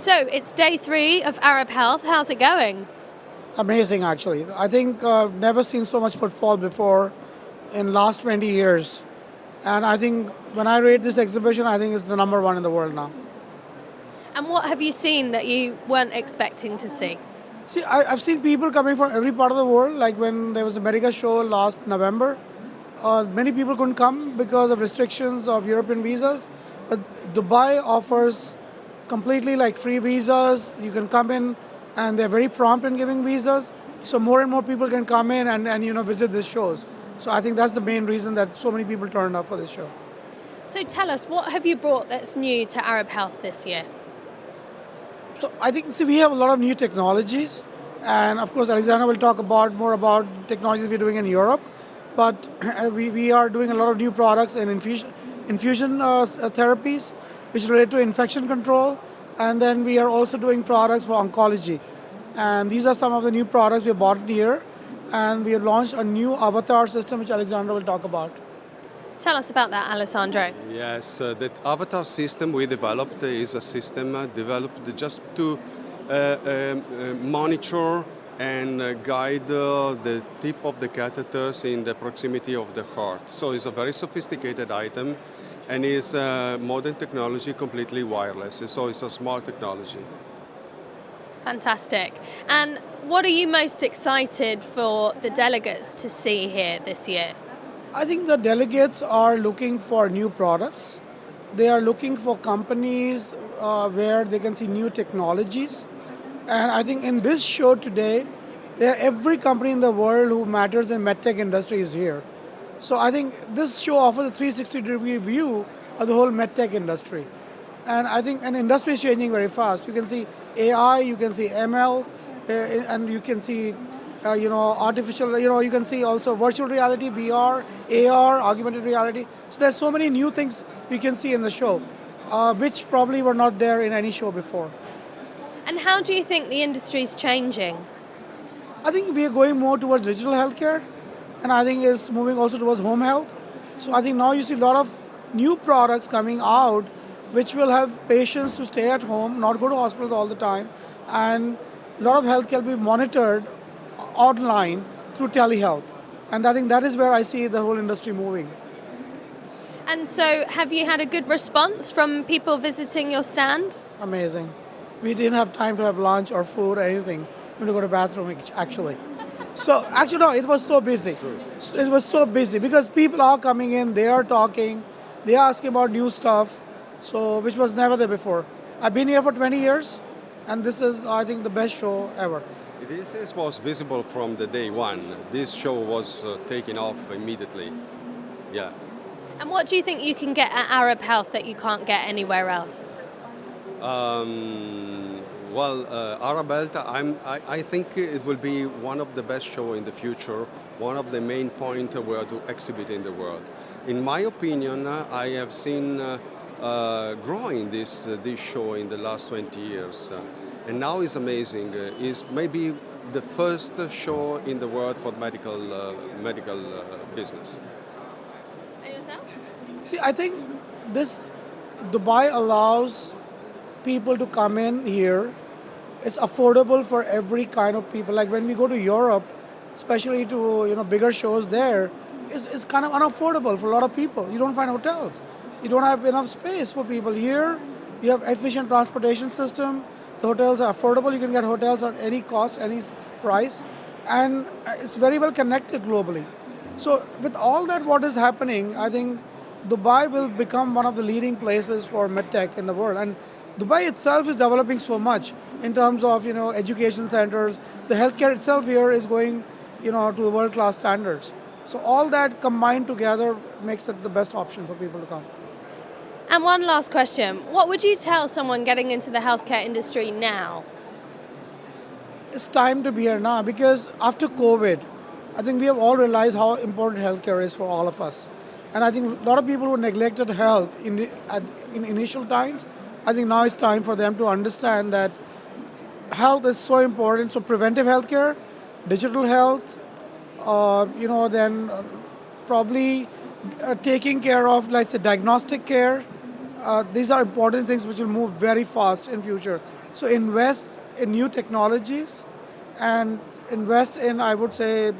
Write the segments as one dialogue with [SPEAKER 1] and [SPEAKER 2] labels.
[SPEAKER 1] So it's day 3 of Arab Health. How's it going?
[SPEAKER 2] Amazing, actually. I think never seen so much footfall before in last 20 years. And I think when I rate this exhibition, I think it's the number one in the world now.
[SPEAKER 1] And what have you seen that you weren't expecting to see?
[SPEAKER 2] See, I've seen people coming from every part of the world. Like when there was a Medica show last November, many people couldn't come because of restrictions of European visas. But Dubai offers completely like free visas. You can come in, and they're very prompt in giving visas. So more and more people can come in and visit these shows. So I think that's the main reason that so many people turned up for this show.
[SPEAKER 1] So tell us, what have you brought that's new to Arab Health this year?
[SPEAKER 2] So I think, see, we have a lot of new technologies, and of course, Alexandra will talk about more about technologies we're doing in Europe. But we are doing a lot of new products in infusion therapies, which relate to infection control, and then we are also doing products for oncology. And these are some of the new products we bought here, and we have launched a new avatar system, which Alexandra will talk about.
[SPEAKER 1] Tell us about that, Alessandro.
[SPEAKER 3] Yes, that avatar system we developed is a system developed just to monitor and guide the tip of the catheters in the proximity of the heart. So it's a very sophisticated item and is modern technology, completely wireless. So it's a smart technology.
[SPEAKER 1] Fantastic. And what are you most excited for the delegates to see here this year?
[SPEAKER 2] I think the delegates are looking for new products. They are looking for companies where they can see new technologies. And I think in this show today, every company in the world who matters in medtech industry is here. So I think this show offers a 360-degree view of the whole medtech industry. And I think an industry is changing very fast. You can see AI, you can see ML, and you can see artificial, you can see also virtual reality, VR, AR, augmented reality. So there's so many new things we can see in the show, which probably were not there in any show before.
[SPEAKER 1] And how do you think the industry is changing?
[SPEAKER 2] I think we are going more towards digital healthcare, and I think it's moving also towards home health. So I think now you see a lot of new products coming out, which will have patients to stay at home, not go to hospitals all the time, and a lot of health can be monitored online through telehealth. And I think that is where I see the whole industry moving.
[SPEAKER 1] And so have you had a good response from people visiting your stand?
[SPEAKER 2] Amazing. We didn't have time to have lunch or food or anything. We had to go to the bathroom, actually. So, actually, no, it was so busy. It was so busy because people are coming in, they are talking, they are asking about new stuff, so which was never there before. I've been here for 20 years, and this is, I think, the best show ever.
[SPEAKER 3] This was visible from the day one. This show was taking off immediately. Yeah.
[SPEAKER 1] And what do you think you can get at Arab Health that you can't get anywhere else?
[SPEAKER 3] Arab Health, I think it will be one of the best show in the future, one of the main points where to exhibit in the world. In my opinion, I have seen growing this show in the last 20 years. And now it's amazing. It's maybe the first show in the world for medical business.
[SPEAKER 1] And yourself?
[SPEAKER 2] See, I think this Dubai allows people to come in here. It's affordable for every kind of people. Like when we go to Europe, especially to bigger shows there, it's kind of unaffordable for a lot of people. You don't find hotels. You don't have enough space for people. Here, you have efficient transportation system. The hotels are affordable. You can get hotels at any cost, any price, and it's very well connected globally. So with all that, what is happening, I think Dubai will become one of the leading places for medtech in the world. And Dubai itself is developing so much in terms of education centers. The healthcare itself here is going to the world-class standards. So all that combined together makes it the best option for people to come.
[SPEAKER 1] And one last question. What would you tell someone getting into the healthcare industry now?
[SPEAKER 2] It's time to be here now because after COVID, I think we have all realized how important healthcare is for all of us. And I think a lot of people who neglected health in initial times, I think now it's time for them to understand that health is so important. So preventive healthcare, digital health, then probably taking care of, like say, diagnostic care, These are important things which will move very fast in future. So invest in new technologies and invest in, I would say,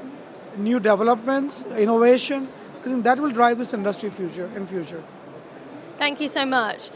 [SPEAKER 2] new developments, innovation. I think that will drive this industry future in future.
[SPEAKER 1] Thank you so much.